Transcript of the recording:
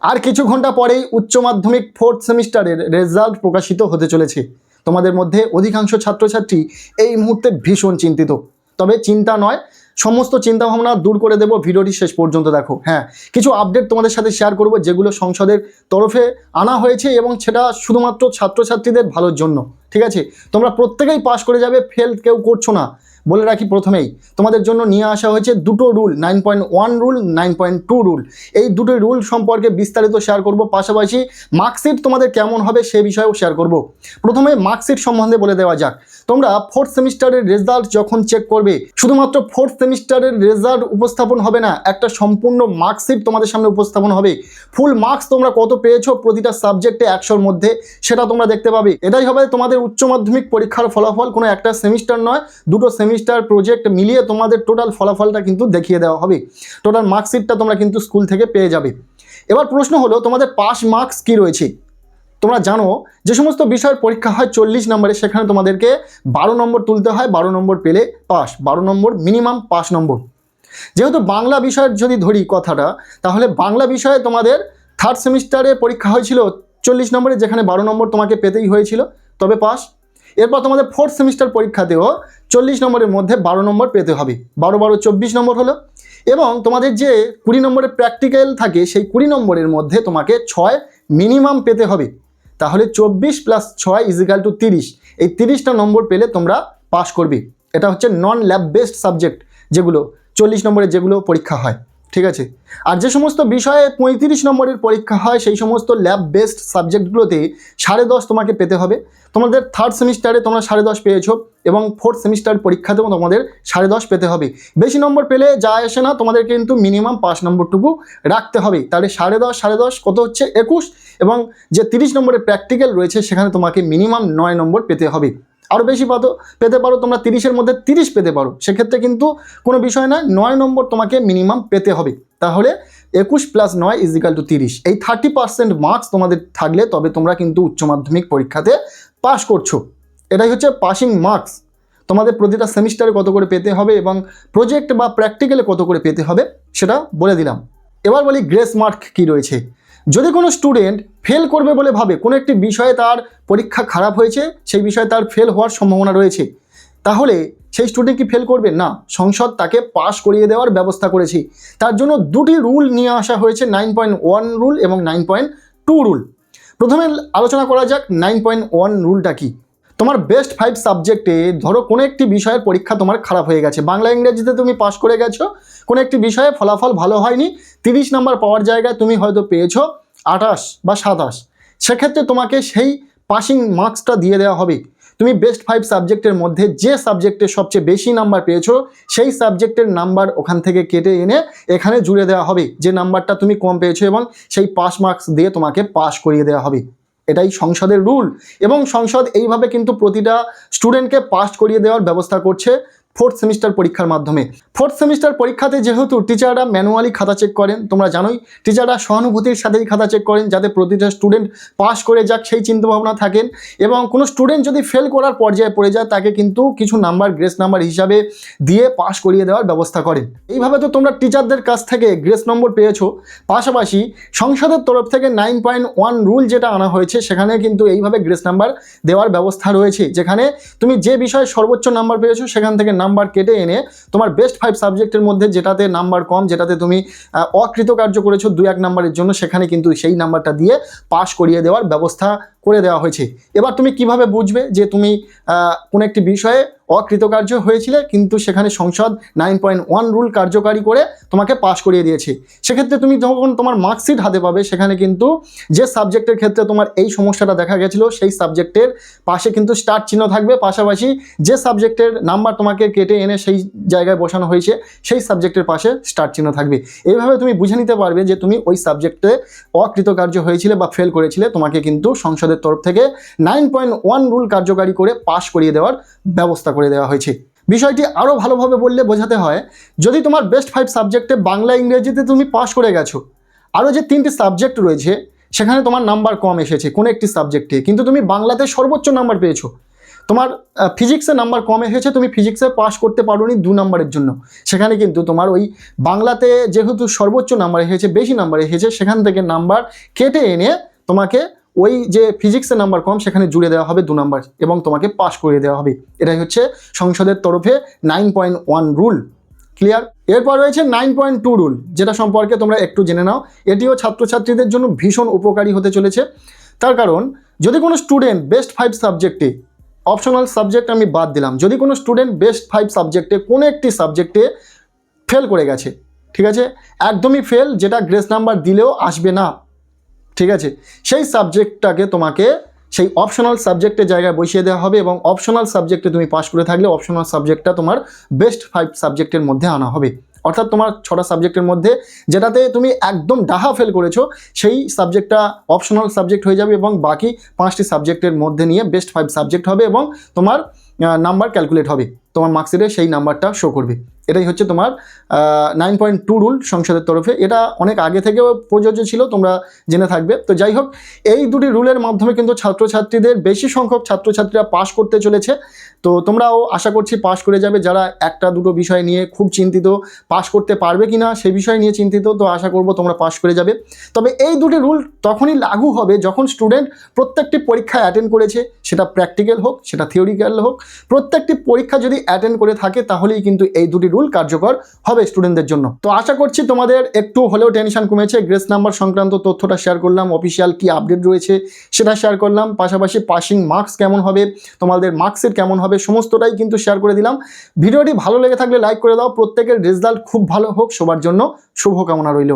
আর কিছু ঘন্টা পরেই উচ্চ মাধ্যমিক 4th সেমিস্টারের রেজাল্ট প্রকাশিত হতে চলেছে। তোমাদের মধ্যে অধিকাংশ ছাত্রছাত্রী এই মুহূর্তে ভীষণ চিন্তিত। তবে চিন্তা নয়, সমস্ত চিন্তাভাবনা দূর করে দেব, ভিডিওটি শেষ পর্যন্ত দেখো। হ্যাঁ, কিছু আপডেট তোমাদের সাথে শেয়ার করব যেগুলো সংসদের তরফে আনা হয়েছে এবং সেটা শুধুমাত্র ছাত্রছাত্রীদের ভালোর জন্য। ঠিক আছে, তোমরা প্রত্যেকেই পাস করে যাবে, ফেল কেউ করছো না। বলে রাখি প্রথমেই, তোমাদের জন্য নিয়ে আসা হয়েছে দুটো রুল, 9.1 রুল, 9.2 রুল। এই দুটো রুল সম্পর্কে বিস্তারিত শেয়ার করব, পাশাপাশি মার্কশিট তোমাদের কেমন হবে সে বিষয়েও শেয়ার করব। প্রথমে মার্কশিট সম্বন্ধে বলে দেওয়া যাক। তোমরা 4th সেমিস্টারের রেজাল্ট যখন চেক করবে, শুধুমাত্র 4th সেমিস্টারের রেজাল্ট উপস্থাপন হবে না, একটা সম্পূর্ণ মার্কশিট তোমাদের সামনে উপস্থাপন হবে। ফুল মার্কস তোমরা কত পেয়েছো প্রতিটা সাবজেক্টে 100-র মধ্যে, সেটা তোমরা দেখতে পাবে। এটাই হবে তোমাদের উচ্চ মাধ্যমিক পরীক্ষার ফলাফল। কোনো একটা সেমিস্টার নয়, দুটো সেমিস্টার প্রজেক্ট মিলিয়ে তোমাদের টোটাল ফলাফলটা কিন্তু দেখিয়ে দেওয়া হবে। টোটাল মার্কশিটটা তোমরা কিন্তু স্কুল থেকে পেয়ে যাবে। এবার প্রশ্ন হলো, তোমাদের পাস মার্কস কি রয়েছে? তোমরা জানো যে সমস্ত বিষয়ের পরীক্ষা হয় 40 নম্বরে, সেখানে তোমাদেরকে 12 নম্বর তুলতে হয়। 12 নম্বর পেলে পাস, 12 নম্বর মিনিমাম 5 নম্বর। যেহেতু বাংলা বিষয়ের যদি ধরি কথাটা, তাহলে বাংলা বিষয়ে তোমাদের 3rd সেমিস্টারে পরীক্ষা হয়েছিল 40 নম্বরে, যেখানে 12 নম্বর তোমাকে পেতেই হয়েছিল, তবে পাস। এরপর তোমাদের 4th সেমিস্টার পরীক্ষাতেও 40 নম্বরের মধ্যে 12 নম্বর পেতে হবে। 12 12 24 নম্বর হলো। এবং তোমাদের যে 20 নম্বরের প্র্যাকটিক্যাল থাকে, সেই 20 নম্বরের মধ্যে তোমাকে 6 মিনিমাম পেতে হবে। তাহলে 24 + 6 = 30। এই 30টা নম্বর পেলে তোমরা পাস করবে। এটা হচ্ছে নন ল্যাব বেসড সাবজেক্ট, যেগুলো 40 নম্বরের যেগুলো পরীক্ষা হয়। ঠিক আছে, আর যে সমস্ত বিষয়ে 35 নম্বরের পরীক্ষা হয়, সেই সমস্ত ল্যাব বেসড সাবজেক্টগুলোতে 10.5 তোমাকে পেতে হবে। তোমাদের 3rd সেমিস্টারে তোমরা 10.5 পেয়েছো এবং 4th সেমিস্টার পরীক্ষাতেও তোমাদের 10.5 পেতে হবে। বেশি নম্বর পেলে যা আসে না, তোমাদের কিন্তু মিনিমাম 5 নম্বরটুকু রাখতে হবে। তাহলে 10.5 কত হচ্ছে? 21। এবং যে 30 নম্বরের প্র্যাকটিক্যাল রয়েছে, সেখানে তোমাকে মিনিমাম 9 নম্বর পেতে হবে। আরও বেশি পেতে পারো তোমরা, 30-এর মধ্যে 30 পেতে পারো, সেক্ষেত্রে কিন্তু কোনো বিষয় না, 9 নম্বর তোমাকে মিনিমাম পেতে হবে। তাহলে 21 + 9 = 30। এই 30% মার্কস তোমাদের থাকলে তবে তোমরা কিন্তু উচ্চ মাধ্যমিক পরীক্ষাতে পাস করছো। এটাই হচ্ছে পাসিং মার্কস। তোমাদের প্রতিটা সেমিস্টারে কত করে পেতে হবে এবং প্রজেক্ট বা প্র্যাকটিক্যালে কত করে পেতে হবে সেটা বলে দিলাম। এবার বলি গ্রেস মার্ক কি রয়েছে। যদি কোনো স্টুডেন্ট ফেল করবে বলে ভাবে, কোনো একটি বিষয়ে তার পরীক্ষা খারাপ হয়েছে, সেই বিষয়ে তার ফেল হওয়ার সম্ভাবনা রয়েছে, তাহলে সেই স্টুডেন্ট কি ফেল করবে? না, সংসদ তাকে পাস করিয়ে দেওয়ার ব্যবস্থা করেছে। তার জন্য দুটি রুল নিয়ে আসা হয়েছে, 9.1 রুল এবং 9.2 রুল। প্রথমে আলোচনা করা যাক 9.1 রুলটা কি। তোমার বেস্ট 5 সাবজেক্টে ধরো কোনো একটি বিষয়ের পরীক্ষা তোমার খারাপ হয়ে গেছে, বাংলা ইংরেজিতে তুমি পাস করে গেছো, কোনো একটি বিষয়ে ফলাফল ভালো হয়নি, 30 নম্বর পাওয়ার জায়গায় তুমি হয়তো পেয়েছো 28 বা 27। সেক্ষেত্রে তোমাকে সেই পাসিং মার্কসটা দিয়ে দেওয়া হবে। তুমি বেস্ট 5 সাবজেক্টের মধ্যে যে সাবজেক্টে সবচেয়ে বেশি নাম্বার পেয়েছো, সেই সাবজেক্টের নাম্বার ওখান থেকে কেটে এনে এখানে জুড়ে দেওয়া হবে যে নাম্বারটা তুমি কম পেয়েছো, এবং সেই পাস মার্কস দিয়ে তোমাকে পাস করিয়ে দেওয়া হবে। এটাই সংসদের রুল, এবং সংসদ এইভাবে কিন্তু প্রতিটা স্টুডেন্টকে পাস করিয়ে দেওয়ার ব্যবস্থা করছে 4th সেমিস্টার পরীক্ষার মাধ্যমে। 4th সেমিস্টার পরীক্ষাতে যেহেতু টিচাররা ম্যানুয়ালি খাতা চেক করেন, তোমরা জানোই টিচাররা সহানুভূতির সাথেই খাতা চেক করেন, যাতে প্রতিটা স্টুডেন্ট পাস করে যাক সেই চিন্তাভাবনা থাকেন। এবং কোনো স্টুডেন্ট যদি ফেল করার পর্যায়ে পড়ে যায়, তাকে কিন্তু কিছু নাম্বার গ্রেস নাম্বার হিসাবে দিয়ে পাস করিয়ে দেওয়ার ব্যবস্থা করেন। এইভাবে তো তোমরা টিচারদের কাছ থেকে গ্রেস নম্বর পেয়েছো। পাশাপাশি সংসদের তরফ থেকে 9.1 রুল যেটা আনা হয়েছে, সেখানে কিন্তু এইভাবে গ্রেস নাম্বার দেওয়ার ব্যবস্থা রয়েছে, যেখানে তুমি যে বিষয়ে সর্বোচ্চ নাম্বার পেয়েছো সেখান থেকে নাম্বার কেটে এনে তোমার বেস্ট 5 সাবজেক্টের মধ্যে যেটাতে নাম্বার কম, যেটাতে তুমি অকৃতকার্য করেছো 2-1 নাম্বারের জন্য, সেখানে কিন্তু সেই নাম্বারটা দিয়ে পাস করিয়ে দেওয়ার ব্যবস্থা করে দেওয়া হয়েছে। এবার তুমি কিভাবে বুঝবে যে তুমি কোন একটি বিষয়ে অকৃতকার্য হয়েছিলে, কিন্তু সেখানে সংসদ 9.1 রুল কার্যকারী করে তোমাকে পাস করিয়ে দিয়েছে? সেক্ষেত্রে তুমি যখন তোমার মার্কশিট হাতে পাবে, সেখানে কিন্তু যে সাবজেক্টের ক্ষেত্রে তোমার এই সমস্যাটা দেখা গেছিলো, সেই সাবজেক্টের পাশে কিন্তু স্টার চিহ্ন থাকবে। পাশাপাশি যে সাবজেক্টের নাম্বার তোমাকে কেটে এনে সেই জায়গায় বসানো হয়েছে, সেই সাবজেক্টের পাশে স্টার চিহ্ন থাকবে। এইভাবে তুমি বুঝে নিতে পারবে যে তুমি ওই সাবজেক্টে অকৃতকার্য হয়েছিলে বা ফেল করেছিলে। তোমাকে কিন্তু সংসদের তরফ থেকে 9.1 রুল কার্যকারী করে পাস করিয়ে দেওয়ার ব্যবস্থা করে দেওয়া হয়েছে। বিষয়টি আরও ভালোভাবে বললে বোঝাতে হয়, যদি তোমার বেস্ট 5 সাবজেক্টে বাংলা ইংরেজিতে তুমি পাস করে গেছো, আরও যে 3টি সাবজেক্ট রয়েছে সেখানে তোমার নাম্বার কম এসেছে কোনো একটি সাবজেক্টে, কিন্তু তুমি বাংলাতে সর্বোচ্চ নাম্বার পেয়েছো, তোমার ফিজিক্সে নাম্বার কম এসেছে, তুমি ফিজিক্সে পাস করতে পারোনি 2 নাম্বারের জন্য, সেখানে কিন্তু তোমার ওই বাংলাতে যেহেতু সর্বোচ্চ নাম্বার এসেছে, বেশি নাম্বার এসেছে, সেখান থেকে নাম্বার কেটে এনে তোমাকে ওই যে ফিজিক্সের নাম্বার কম সেখানে জুড়ে দেওয়া হবে 2 নাম্বার এবং তোমাকে পাস করে দেওয়া হবে। এটাই হচ্ছে সংসদের তরফে 9.1 রুল। ক্লিয়ার? এরপর রয়েছে 9.2 রুল, যেটা সম্পর্কে তোমরা একটু জেনে নাও। এটিও ছাত্রছাত্রীদের জন্য ভীষণ উপকারী হতে চলেছে। তার কারণ যদি কোনো স্টুডেন্ট বেস্ট 5 সাবজেক্টে, অপশনাল সাবজেক্ট আমি বাদ দিলাম, যদি কোনো স্টুডেন্ট বেস্ট 5 সাবজেক্টে কোনো একটি সাবজেক্টে ফেল করে গেছে, ঠিক আছে, একদমই ফেল, যেটা গ্রেস নাম্বার দিলেও আসবে না, ঠিক আছে, সেই সাবজেক্টটাকে তোমাকে সেই অপশনাল সাবজেক্টের জায়গায় বসিয়ে দেওয়া হবে এবং অপশনাল সাবজেক্টে তুমি পাস করে থাকলে অপশনাল সাবজেক্টটা তোমার বেস্ট 5 সাবজেক্টের মধ্যে আনা হবে। অর্থাৎ তোমার 6টা সাবজেক্টের মধ্যে যেটাতে তুমি একদম ডাহা ফেল করেছো সেই সাবজেক্টটা অপশনাল সাবজেক্ট হয়ে যাবে এবং বাকি 5টি সাবজেক্টের মধ্যে নিয়ে বেস্ট 5 সাবজেক্ট হবে এবং তোমার নাম্বার ক্যালকুলেট হবে, তোমার মার্কশিটে সেই নাম্বারটা শো করবে। এটাই হচ্ছে তোমার 9.2 রুল সংসদের তরফে। এটা অনেক আগে থেকেও প্রযোজ্য ছিল, তোমরা জেনে থাকবে। তো যাই হোক, এই দুটি রুলের মাধ্যমে কিন্তু ছাত্রছাত্রীদের বেশি সংখ্যক ছাত্রছাত্রীরা পাস করতে চলেছে। তো তোমরাও আশা করছি পাস করে যাবে। যারা একটা দুটো বিষয় নিয়ে খুব চিন্তিত, পাস করতে পারবে কি না সেই বিষয় নিয়ে চিন্তিত, তো আশা করব তোমরা পাস করে যাবে। তবে এই দুটি রুল তখনই লাগু হবে যখন স্টুডেন্ট প্রত্যেকটি পরীক্ষায় অ্যাটেন্ড করেছে, সেটা প্র্যাকটিক্যাল হোক সেটা থিওরিক্যাল হোক, প্রত্যেকটি পরীক্ষা যদি অ্যাটেন্ড করে থাকে তাহলেই কিন্তু এই দুটি রুল কার্যকর হবে স্টুডেন্টদের জন্য। তো আশা করছি তোমাদের একটু হলেও টেনশন কমেছে। গ্রেস নাম্বার সংক্রান্ত তথ্যটা শেয়ার করলাম, অফিসিয়াল কি আপডেট রয়েছে সেটা শেয়ার করলাম, পাশাপাশি পাসিং মার্কস কেমন হবে, তোমাদের মার্কশিট কেমন হবে, সমস্তটাই কিন্তু শেয়ার করে দিলাম। ভিডিওটি ভালো লেগে থাকলে লাইক করে দাও। প্রত্যেকের রেজাল্ট খুব ভালো হোক, সবার জন্য শুভকামনা রইল।